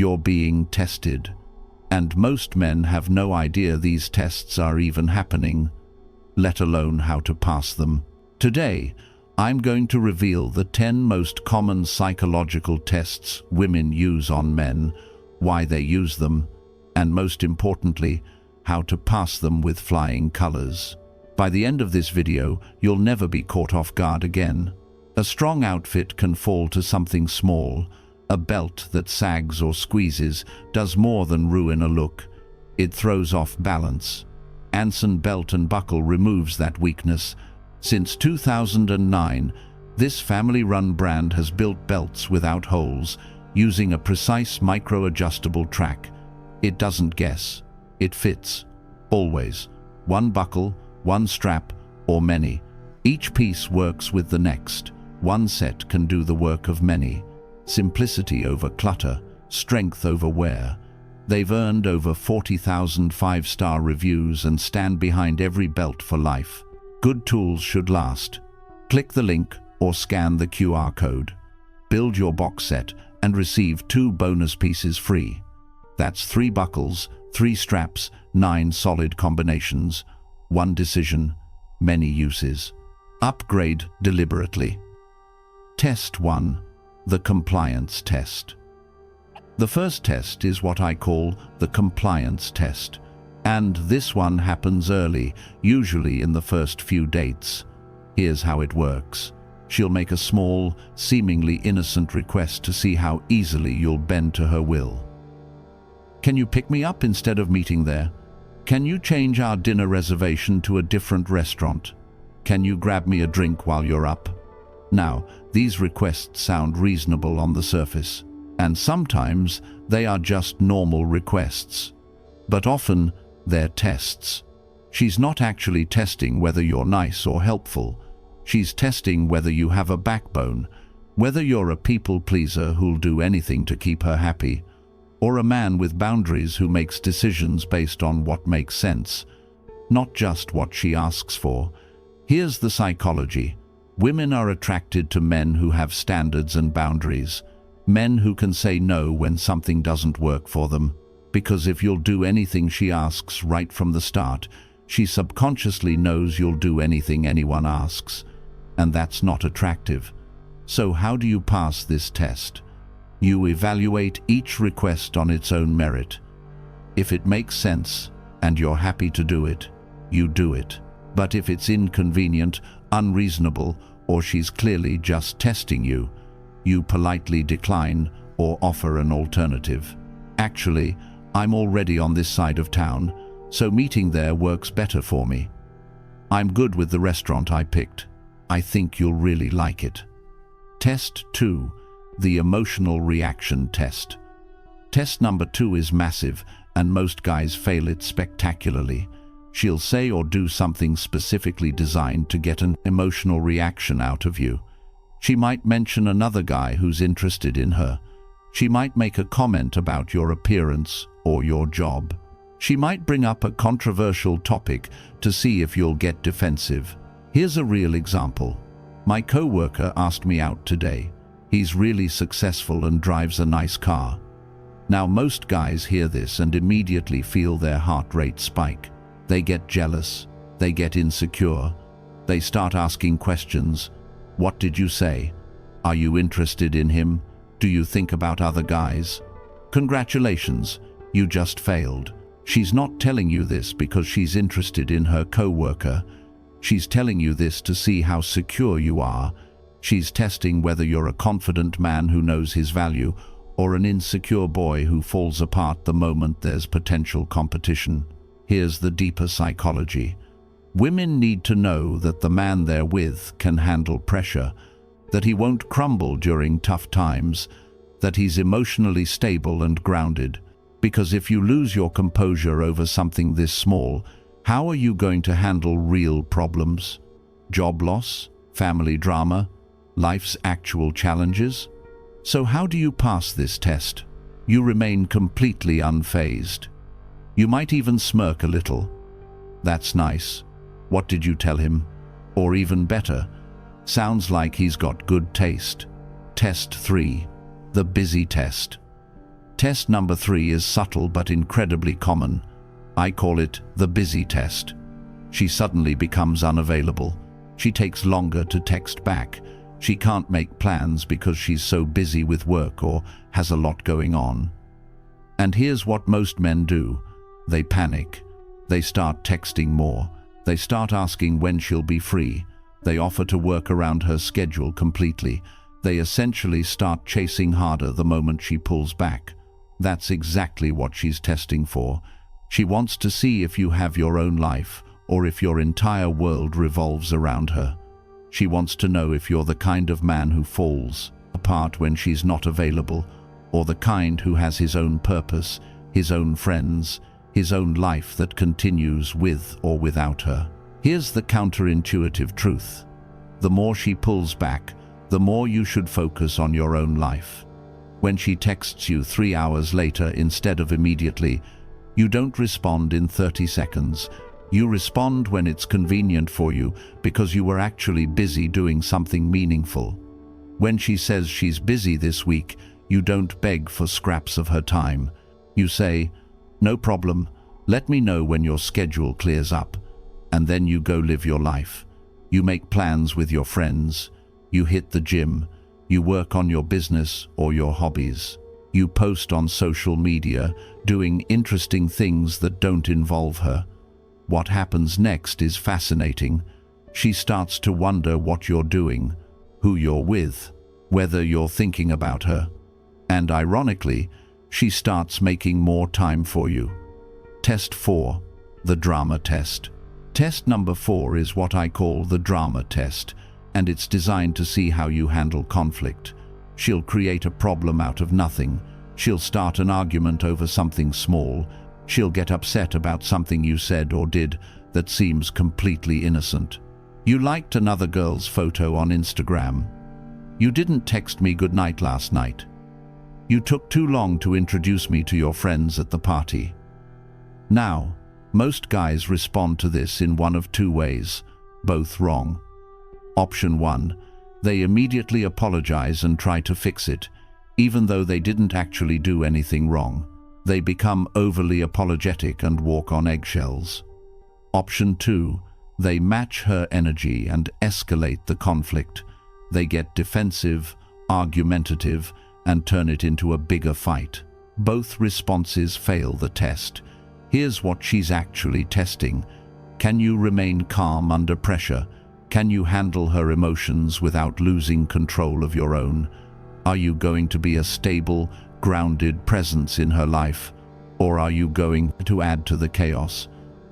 You're being tested. And most men have no idea these tests are even happening, let alone how to pass them. Today, I'm going to reveal the 10 most common psychological tests women use on men, why they use them, and most importantly, how to pass them with flying colors. By the end of this video, you'll never be caught off guard again. A strong outfit can fall to something small. A belt that sags or squeezes does more than ruin a look. It throws off balance. Anson Belt and Buckle removes that weakness. Since 2009, this family-run brand has built belts without holes, using a precise micro-adjustable track. It doesn't guess. It fits. Always. One buckle, one strap, or many. Each piece works with the next. One set can do the work of many. Simplicity over clutter, strength over wear. They've earned over 40,000 five-star reviews and stand behind every belt for life. Good tools should last. Click the link or scan the QR code. Build your box set and receive 2 bonus pieces free. That's 3 buckles, 3 straps, 9 solid combinations, 1 decision, many uses. Upgrade deliberately. Test 1. The compliance test. The first test is what I call the compliance test, and this one happens early, usually in the first few dates. Here's how it works. She'll make a small, seemingly innocent request to see how easily you'll bend to her will. Can you pick me up instead of meeting there? Can you change our dinner reservation to a different restaurant? Can you grab me a drink while you're up? Now, these requests sound reasonable on the surface, and sometimes they are just normal requests. But often, they're tests. She's not actually testing whether you're nice or helpful. She's testing whether you have a backbone, whether you're a people pleaser who'll do anything to keep her happy, or a man with boundaries who makes decisions based on what makes sense, not just what she asks for. Here's the psychology. Women are attracted to men who have standards and boundaries, men who can say no when something doesn't work for them, because if you'll do anything she asks right from the start, she subconsciously knows you'll do anything anyone asks, and that's not attractive. So how do you pass this test? You evaluate each request on its own merit. If it makes sense and you're happy to do it, you do it. But if it's inconvenient, unreasonable, or she's clearly just testing you, you politely decline or offer an alternative. Actually, I'm already on this side of town, so meeting there works better for me. I'm good with the restaurant I picked. I think you'll really like it. Test 2. The emotional reaction test. Test number 2 is massive, and most guys fail it spectacularly. She'll say or do something specifically designed to get an emotional reaction out of you. She might mention another guy who's interested in her. She might make a comment about your appearance or your job. She might bring up a controversial topic to see if you'll get defensive. Here's a real example. My coworker asked me out today. He's really successful and drives a nice car. Now, most guys hear this and immediately feel their heart rate spike. They get jealous, they get insecure, they start asking questions. What did you say? Are you interested in him? Do you think about other guys? Congratulations, you just failed. She's not telling you this because she's interested in her coworker. She's telling you this to see how secure you are. She's testing whether you're a confident man who knows his value or an insecure boy who falls apart the moment there's potential competition. Here's the deeper psychology. Women need to know that the man they're with can handle pressure, that he won't crumble during tough times, that he's emotionally stable and grounded. Because if you lose your composure over something this small, how are you going to handle real problems? Job loss? Family drama? Life's actual challenges? So how do you pass this test? You remain completely unfazed. You might even smirk a little. That's nice. What did you tell him? Or even better, sounds like he's got good taste. Test 3. The busy test. Test number 3 is subtle but incredibly common. I call it the busy test. She suddenly becomes unavailable. She takes longer to text back. She can't make plans because she's so busy with work or has a lot going on. And here's what most men do. They panic. They start texting more. They start asking when she'll be free. They offer to work around her schedule completely. They essentially start chasing harder the moment she pulls back. That's exactly what she's testing for. She wants to see if you have your own life, or if your entire world revolves around her. She wants to know if you're the kind of man who falls apart when she's not available, or the kind who has his own purpose, his own friends, his own life that continues with or without her. Here's the counterintuitive truth. The more she pulls back, the more you should focus on your own life. When she texts you 3 hours later instead of immediately, you don't respond in 30 seconds. You respond when it's convenient for you because you were actually busy doing something meaningful. When she says she's busy this week, you don't beg for scraps of her time. You say, "No problem, let me know when your schedule clears up." And then you go live your life. You make plans with your friends. You hit the gym. You work on your business or your hobbies. You post on social media, doing interesting things that don't involve her. What happens next is fascinating. She starts to wonder what you're doing, who you're with, whether you're thinking about her. And ironically, she starts making more time for you. Test 4, the drama test. Test number 4 is what I call the drama test, and it's designed to see how you handle conflict. She'll create a problem out of nothing. She'll start an argument over something small. She'll get upset about something you said or did that seems completely innocent. You liked another girl's photo on Instagram. You didn't text me goodnight last night. You took too long to introduce me to your friends at the party. Now, most guys respond to this in one of two ways, both wrong. Option 1, they immediately apologize and try to fix it, even though they didn't actually do anything wrong. They become overly apologetic and walk on eggshells. Option 2, they match her energy and escalate the conflict. They get defensive, argumentative, and turn it into a bigger fight. Both responses fail the test. Here's what she's actually testing. Can you remain calm under pressure? Can you handle her emotions without losing control of your own? Are you going to be a stable, grounded presence in her life, or are you going to add to the chaos?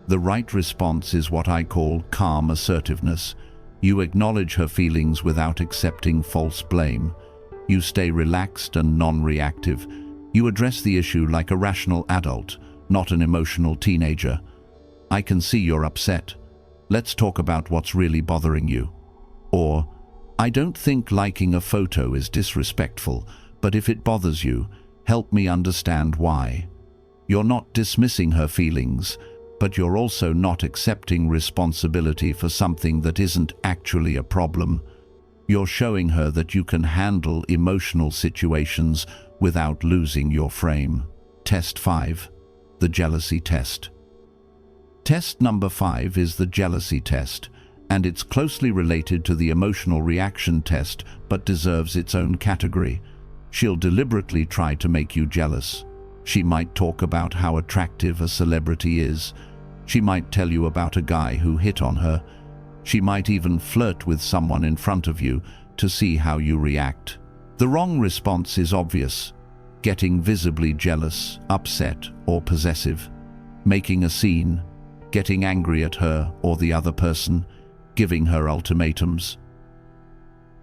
The right response is what I call calm assertiveness. You acknowledge her feelings without accepting false blame. You stay relaxed and non-reactive. You address the issue like a rational adult, not an emotional teenager. "I can see you're upset. Let's talk about what's really bothering you." Or, "I don't think liking a photo is disrespectful, but if it bothers you, help me understand why." You're not dismissing her feelings, but you're also not accepting responsibility for something that isn't actually a problem. You're showing her that you can handle emotional situations without losing your frame. Test 5, the jealousy test. Test number 5 is the jealousy test, and it's closely related to the emotional reaction test but deserves its own category. She'll deliberately try to make you jealous. She might talk about how attractive a celebrity is. She might tell you about a guy who hit on her. She might even flirt with someone in front of you to see how you react. The wrong response is obvious: getting visibly jealous, upset, or possessive, making a scene, getting angry at her or the other person, giving her ultimatums.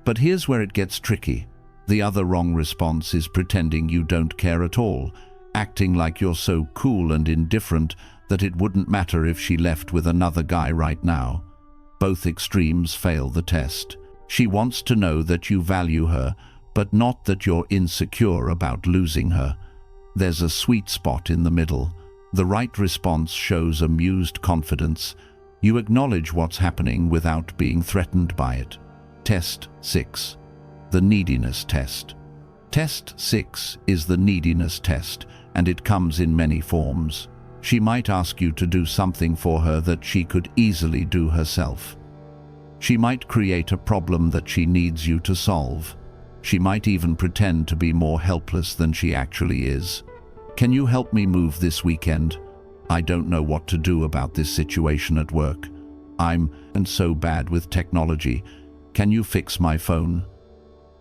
But here's where it gets tricky. The other wrong response is pretending you don't care at all, acting like you're so cool and indifferent that it wouldn't matter if she left with another guy right now. Both extremes fail the test. She wants to know that you value her, but not that you're insecure about losing her. There's a sweet spot in the middle. The right response shows amused confidence. You acknowledge what's happening without being threatened by it. Test 6, the neediness test. Test 6 is the neediness test, and it comes in many forms. She might ask you to do something for her that she could easily do herself. She might create a problem that she needs you to solve. She might even pretend to be more helpless than she actually is. Can you help me move this weekend? I don't know what to do about this situation at work. I'm so bad with technology. Can you fix my phone?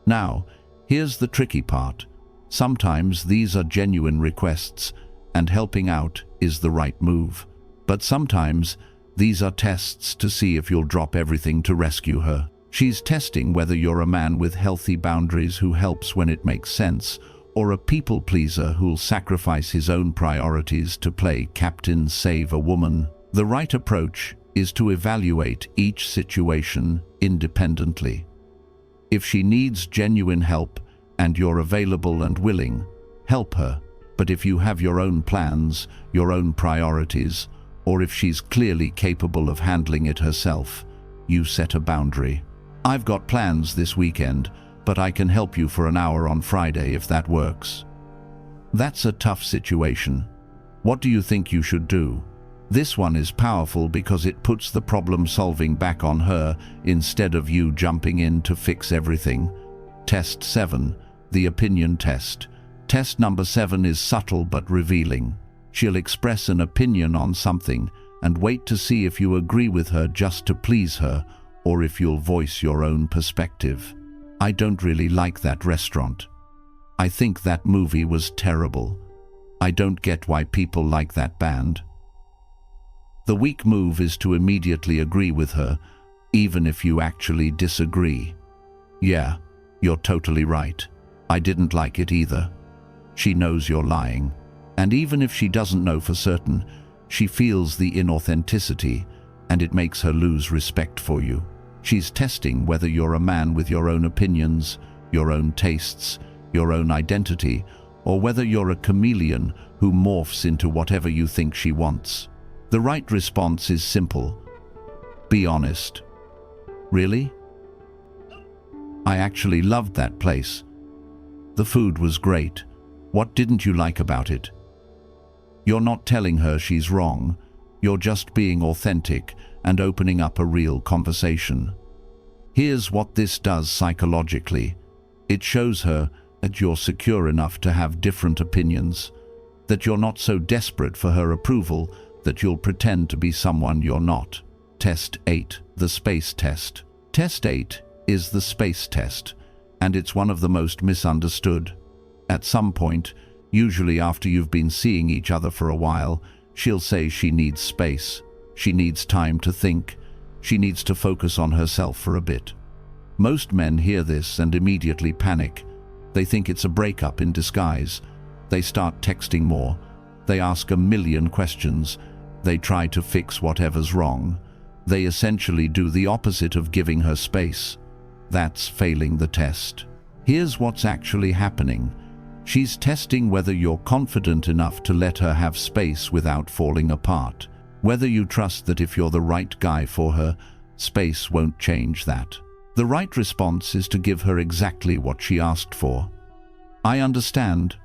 Now, here's the tricky part. Sometimes these are genuine requests, and helping out is the right move. But sometimes these are tests to see if you'll drop everything to rescue her. She's testing whether you're a man with healthy boundaries who helps when it makes sense, or a people pleaser who'll sacrifice his own priorities to play Captain Save a Woman. The right approach is to evaluate each situation independently. If she needs genuine help and you're available and willing, help her. But if you have your own plans, your own priorities, or if she's clearly capable of handling it herself, you set a boundary. I've got plans this weekend, but I can help you for an hour on Friday if that works. That's a tough situation. What do you think you should do? This one is powerful because it puts the problem solving back on her instead of you jumping in to fix everything. Test 7, the opinion test. Test number 7 is subtle but revealing. She'll express an opinion on something and wait to see if you agree with her just to please her, or if you'll voice your own perspective. I don't really like that restaurant. I think that movie was terrible. I don't get why people like that band. The weak move is to immediately agree with her, even if you actually disagree. Yeah, you're totally right. I didn't like it either. She knows you're lying. And even if she doesn't know for certain, she feels the inauthenticity, and it makes her lose respect for you. She's testing whether you're a man with your own opinions, your own tastes, your own identity, or whether you're a chameleon who morphs into whatever you think she wants. The right response is simple. Be honest. Really? I actually loved that place. The food was great. What didn't you like about it? You're not telling her she's wrong. You're just being authentic and opening up a real conversation. Here's what this does psychologically. It shows her that you're secure enough to have different opinions, that you're not so desperate for her approval that you'll pretend to be someone you're not. Test 8, the space test. Test 8 is the space test, and it's one of the most misunderstood. At some point, usually after you've been seeing each other for a while, she'll say she needs space. She needs time to think. She needs to focus on herself for a bit. Most men hear this and immediately panic. They think it's a breakup in disguise. They start texting more. They ask a million questions. They try to fix whatever's wrong. They essentially do the opposite of giving her space. That's failing the test. Here's what's actually happening. She's testing whether you're confident enough to let her have space without falling apart. Whether you trust that if you're the right guy for her, space won't change that. The right response is to give her exactly what she asked for. I understand.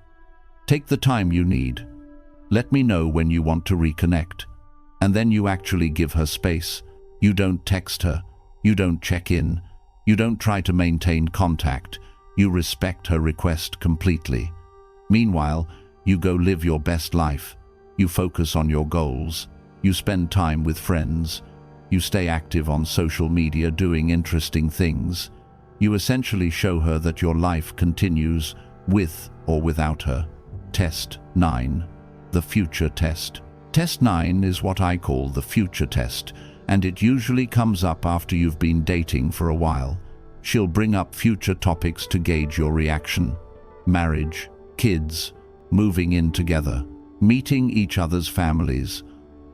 Take the time you need. Let me know when you want to reconnect. And then you actually give her space. You don't text her. You don't check in. You don't try to maintain contact. You respect her request completely. Meanwhile, you go live your best life. You focus on your goals. You spend time with friends. You stay active on social media doing interesting things. You essentially show her that your life continues with or without her. Test 9. The future test. Test 9 is what I call the future test, and it usually comes up after you've been dating for a while. She'll bring up future topics to gauge your reaction. Marriage, kids, moving in together, meeting each other's families,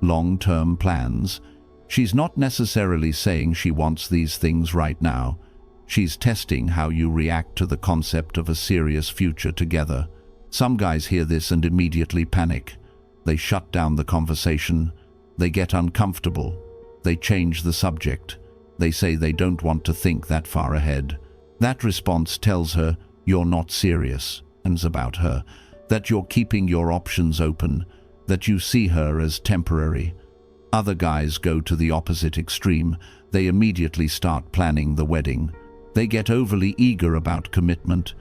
long-term plans. She's not necessarily saying she wants these things right now. She's testing how you react to the concept of a serious future together. Some guys hear this and immediately panic. They shut down the conversation. They get uncomfortable. They change the subject. They say they don't want to think that far ahead. That response tells her you're not serious and about her, that you're keeping your options open, that you see her as temporary. Other guys go to the opposite extreme. They immediately start planning the wedding. They get overly eager about commitment.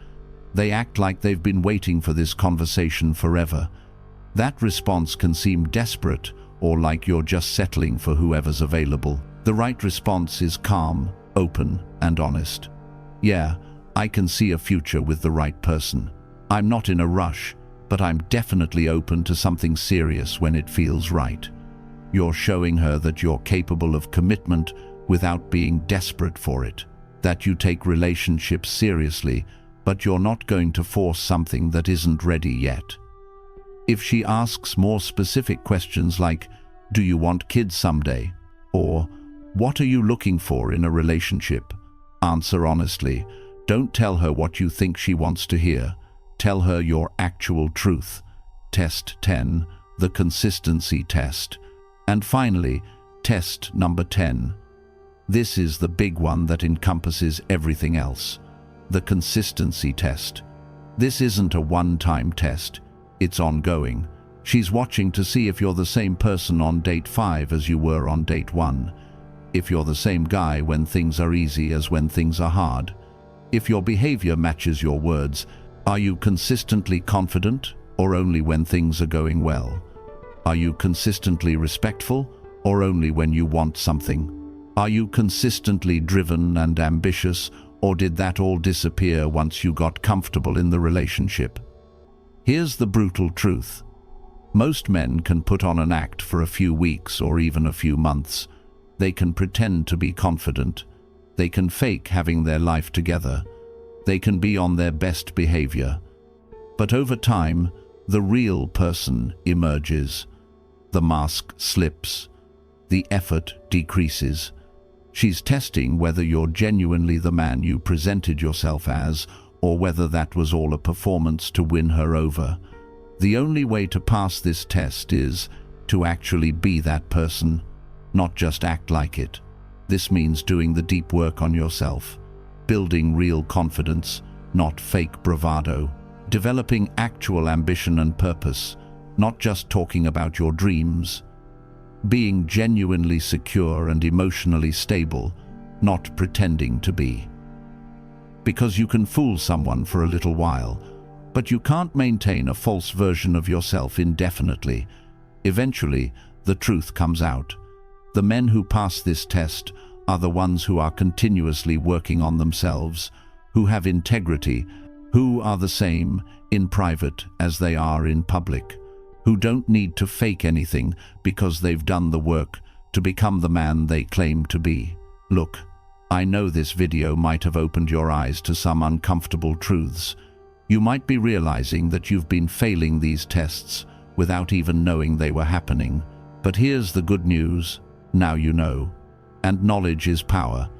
They act like they've been waiting for this conversation forever. That response can seem desperate or like you're just settling for whoever's available. The right response is calm, open, and honest. Yeah, I can see a future with the right person. I'm not in a rush, but I'm definitely open to something serious when it feels right. You're showing her that you're capable of commitment without being desperate for it, that you take relationships seriously, but you're not going to force something that isn't ready yet. If she asks more specific questions like, "Do you want kids someday?" or "What are you looking for in a relationship?" answer honestly. Don't tell her what you think she wants to hear. Tell her your actual truth. Test 10, the consistency test. And finally, test number 10. This is the big one that encompasses everything else. The consistency test. This isn't a one-time test. It's ongoing. She's watching to see if you're the same person on date 5 as you were on date 1. If you're the same guy when things are easy as when things are hard. If your behavior matches your words. Are you consistently confident or only when things are going well? Are you consistently respectful or only when you want something? Are you consistently driven and ambitious, or did that all disappear once you got comfortable in the relationship? Here's the brutal truth. Most men can put on an act for a few weeks or even a few months. They can pretend to be confident. They can fake having their life together. They can be on their best behavior. But over time, the real person emerges. The mask slips. The effort decreases. She's testing whether you're genuinely the man you presented yourself as, or whether that was all a performance to win her over. The only way to pass this test is to actually be that person, not just act like it. This means doing the deep work on yourself, building real confidence, not fake bravado, developing actual ambition and purpose, not just talking about your dreams, being genuinely secure and emotionally stable, not pretending to be. Because you can fool someone for a little while, but you can't maintain a false version of yourself indefinitely. Eventually, the truth comes out. The men who pass this test are the ones who are continuously working on themselves, who have integrity, who are the same in private as they are in public, who don't need to fake anything because they've done the work to become the man they claim to be. Look, I know this video might have opened your eyes to some uncomfortable truths. You might be realizing that you've been failing these tests without even knowing they were happening. But here's the good news. Now you know. And knowledge is power.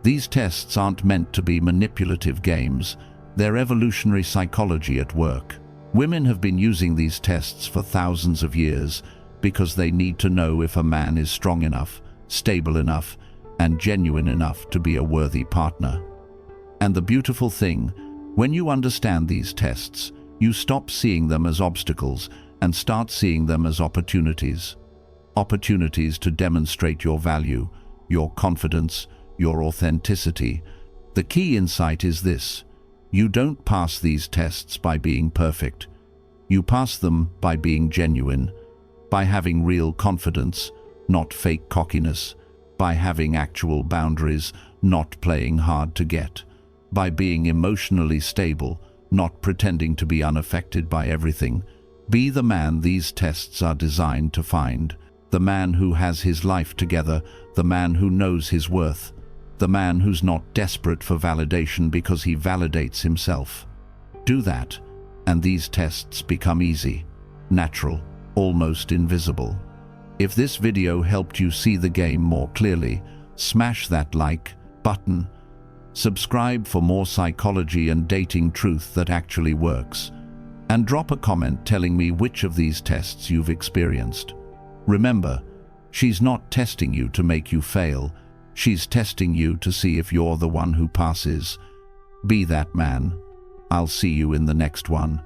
These tests aren't meant to be manipulative games. They're evolutionary psychology at work. Women have been using these tests for thousands of years because they need to know if a man is strong enough, stable enough, and genuine enough to be a worthy partner. And the beautiful thing, when you understand these tests, you stop seeing them as obstacles and start seeing them as opportunities. Opportunities to demonstrate your value, your confidence, your authenticity. The key insight is this: you don't pass these tests by being perfect. You pass them by being genuine, by having real confidence, not fake cockiness, by having actual boundaries, not playing hard to get, by being emotionally stable, not pretending to be unaffected by everything. Be the man these tests are designed to find. The man who has his life together, the man who knows his worth, the man who's not desperate for validation because he validates himself. Do that, and these tests become easy, natural, almost invisible. If this video helped you see the game more clearly, smash that like button. Subscribe for more psychology and dating truth that actually works. And drop a comment telling me which of these tests you've experienced. Remember, she's not testing you to make you fail. She's testing you to see if you're the one who passes. Be that man. I'll see you in the next one.